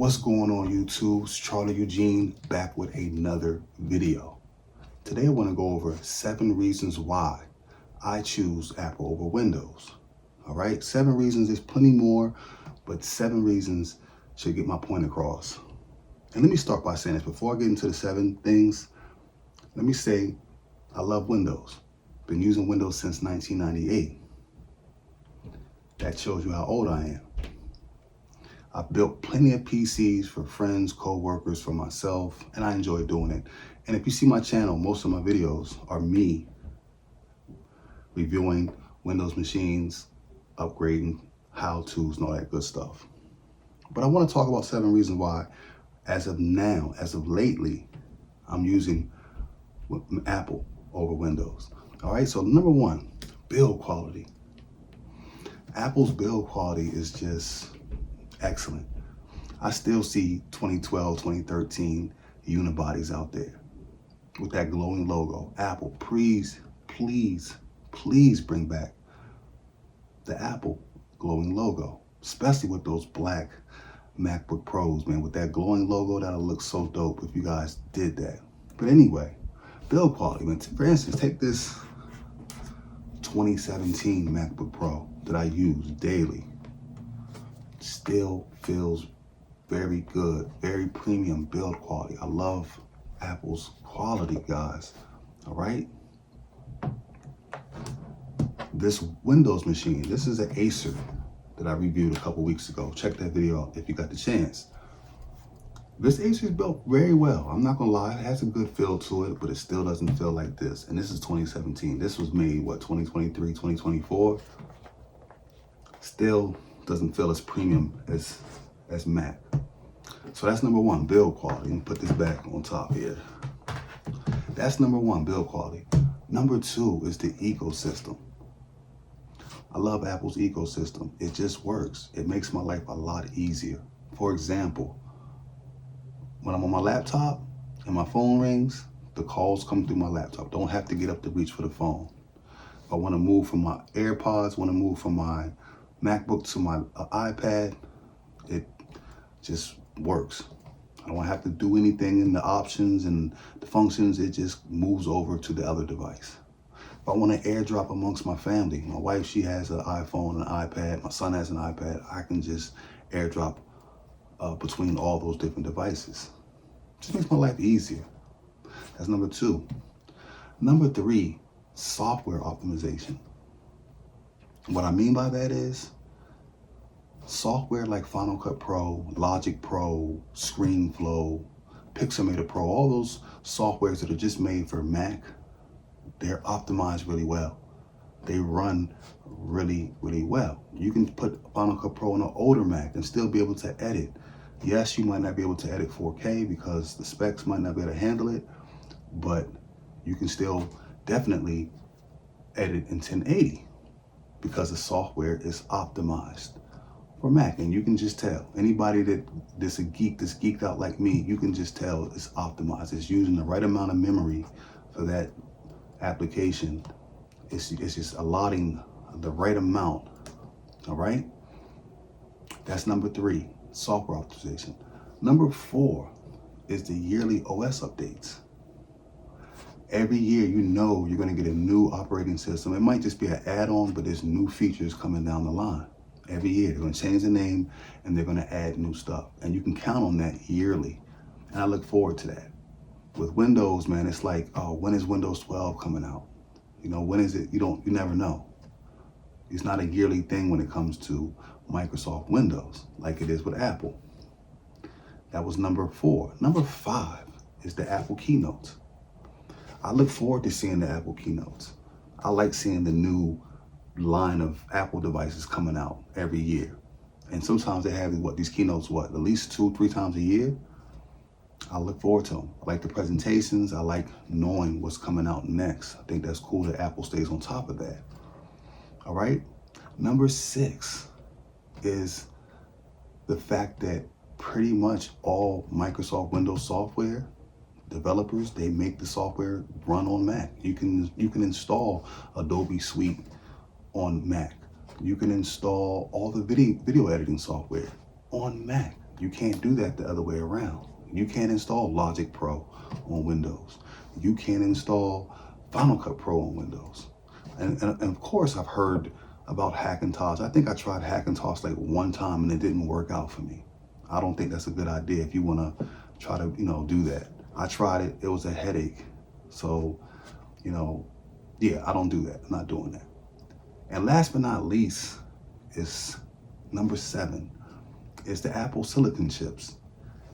What's going on YouTube? It's Charlie Eugene back with another video. Today I want to go over 7 reasons why I choose Apple over Windows. All right, 7 reasons, there's plenty more, but 7 reasons should get my point across. And let me start by saying this, before I get into the 7 things, let me say I love Windows. Been using Windows since 1998. That shows you how old I am. I've built plenty of PCs for friends, co-workers, for myself, and I enjoy doing it. And if you see my channel, most of my videos are me reviewing Windows machines, upgrading, how-tos, and all that good stuff. But I want to talk about 7 reasons why, as of now, as of lately, I'm using Apple over Windows. All right, so number 1, build quality. Apple's build quality is just excellent. I still see 2012, 2013 unibodies out there with that glowing logo. Apple, please bring back the Apple glowing logo, especially with those black MacBook Pros, man. With that glowing logo, that'll look so dope if you guys did that. But anyway, build quality, man. For instance, take this 2017 MacBook Pro that I use daily. Still feels very good, very premium build quality. I love Apple's quality, guys. All right. This Windows machine, this is an Acer that I reviewed a couple weeks ago. Check that video out if you got the chance. This Acer is built very well. I'm not gonna lie, it has a good feel to it, but it still doesn't feel like this. And this is 2017. This was made, what, 2023, 2024? Still doesn't feel as premium as Mac. So that's number 1, build quality. Let me put this back on top here. That's number 1, build quality. Number 2 is the ecosystem. I love Apple's ecosystem. It just works. It makes my life a lot easier. For example, when I'm on my laptop and my phone rings, the calls come through my laptop. Don't have to get up to reach for the phone. If I want to move from my AirPods, want to move from my MacBook to my iPad, it just works. I don't have to do anything in the options and the functions. It just moves over to the other device. If I want to AirDrop amongst my family, my wife, she has an iPhone, an iPad, my son has an iPad, I can just AirDrop between all those different devices. Just makes my life easier. That's number 2. Number 3, software optimization. What I mean by that is software like Final Cut Pro, Logic Pro, ScreenFlow, Pixelmator Pro, all those softwares that are just made for Mac, they're optimized really well. They run really well. You can put Final Cut Pro on an older Mac and still be able to edit. Yes, you might not be able to edit 4K because the specs might not be able to handle it, but you can still definitely edit in 1080. Because the software is optimized for Mac, and you can just tell. Anybody that's a geek, that's geeked out like me, you can just tell it's optimized. It's using the right amount of memory for that application. It's just allotting the right amount. All right. That's number 3, software optimization. Number 4 is the yearly OS updates. Every year, you know you're going to get a new operating system. It might just be an add-on, but there's new features coming down the line. Every year, they're going to change the name and they're going to add new stuff. And you can count on that yearly. And I look forward to that. With Windows, man, it's like, oh, when is Windows 12 coming out? You know, when is it? You never know. It's not a yearly thing when it comes to Microsoft Windows like it is with Apple. That was number 4. Number 5 is the Apple Keynotes. I look forward to seeing the Apple Keynotes. I like seeing the new line of Apple devices coming out every year. And sometimes they have these keynotes, at least 2-3 times a year. I look forward to them. I like the presentations. I like knowing what's coming out next. I think that's cool that Apple stays on top of that. All right. Number 6 is the fact that pretty much all Microsoft Windows software developers, they make the software run on Mac. You can install Adobe Suite on Mac. You can install all the video editing software on Mac. You can't do that the other way around. You can't install Logic Pro on Windows. You can't install Final Cut Pro on Windows. And of course, I've heard about Hackintosh. I think I tried Hackintosh like one time and it didn't work out for me. I don't think that's a good idea if you want to try to, do that. I tried it. It was a headache. So, yeah, I don't do that. I'm not doing that. And last but not least is number 7 is the Apple silicon chips.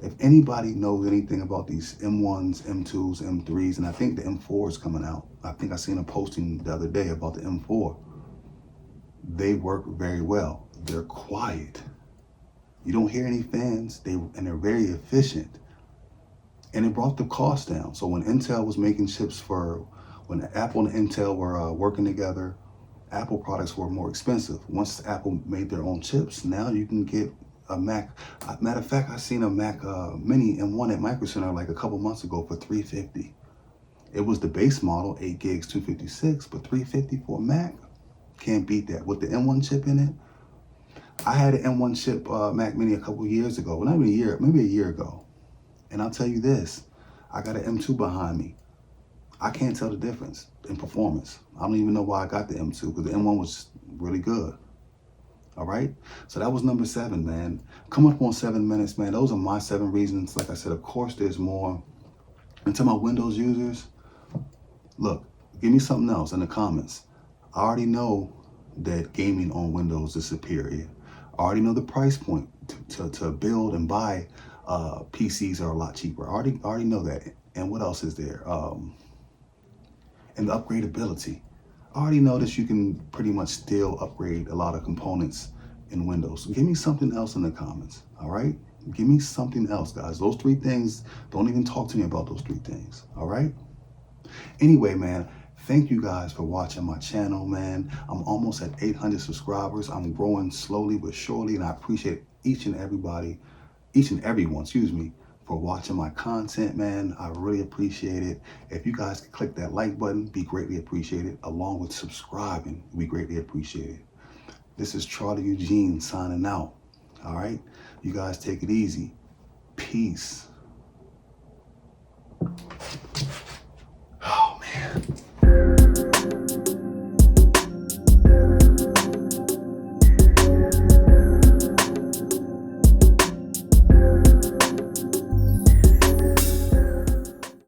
If anybody knows anything about these M1s, M2s, M3s, and I think the M4 is coming out. I think I seen a posting the other day about the M4. They work very well. They're quiet. You don't hear any fans. And they're very efficient. And it brought the cost down. So when Intel was making chips when Apple and Intel were working together, Apple products were more expensive. Once Apple made their own chips, now you can get a Mac. Matter of fact, I seen a Mac Mini M1 at Micro Center like a couple months ago for $350. It was the base model, 8 gigs, 256, but $350 for a Mac, can't beat that. With the M1 chip in it, I had an M1 chip Mac Mini a couple years ago, well, not even a year, maybe a year ago. And I'll tell you this, I got an M2 behind me. I can't tell the difference in performance. I don't even know why I got the M2 because the M1 was really good. All right, so that was number 7, man. Come up on 7 minutes, man. Those are my 7 reasons. Like I said, of course, there's more. And to my Windows users, look, give me something else in the comments. I already know that gaming on Windows is superior. I already know the price point to build and buy PCs are a lot cheaper. I already know that. And what else is there? And the upgradability. I already know that you can pretty much still upgrade a lot of components in Windows. So give me something else in the comments, all right? Give me something else, guys. Those 3 things, don't even talk to me about those 3 things, all right? Anyway, man, thank you guys for watching my channel, man. I'm almost at 800 subscribers. I'm growing slowly but surely, and I appreciate each and everyone, for watching my content, man. I really appreciate it. If you guys could click that like button, be greatly appreciated, along with subscribing, we greatly appreciate it. This is Charlie Eugene signing out. All right, you guys take it easy. Peace.